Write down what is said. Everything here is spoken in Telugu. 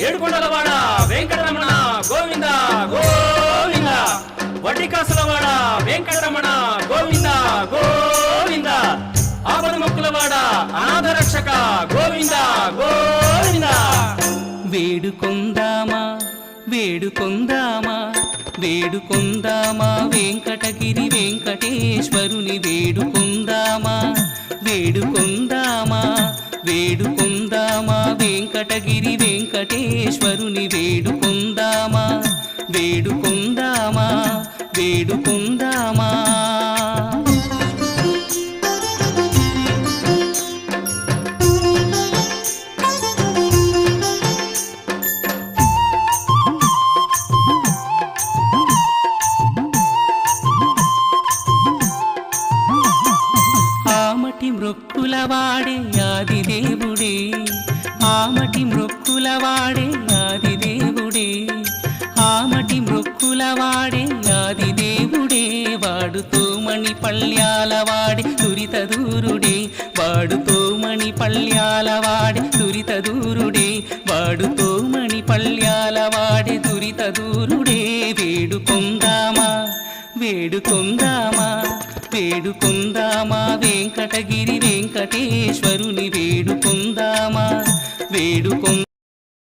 ఏడుకొండలవాడ వెంకటరమణ గోవింద గోవింద, వడ్డికాసులవాడ వెంకటరమణ గోవింద గోవింద, ఆపద మొక్కులవాడ అనాథ రక్షక గోవింద గోవింద. వేడుకొందామా వేడుకొందామా వేడుకొందామా వెంకటగిరి వెంకటేశ్వరుని వేడుకొందామా వేడుకొందామా వేడుకొందామా వెంకటగిరి వెంకటేశ్వరుని వేడుకొందామా వేడుకొందామా వేడుకొందామా. ఆమటి మృక్కులవాడే ఆదిదేవుడే, ఆమటి మృక్కులవాడే ఆదిదేవుడే, ఆమటి మృక్కులవాడే ఆదిదేవుడే, వాడుతో మణి పళ్ళ్యాలవాడే దురిత దూరుడే, వాడుతో మణి పళ్ళ్యాలవాడే దురిత దూరుడే, వాడుతో మణి పళ్ళ్యాలవాడే దురిత దూరుడే. వేడుకొందామా వేడుకొందామా వేడుకొందామా వెంకటగిరి వెంకటేశ్వరుని వేడుకొందామా వేడుకొందామా.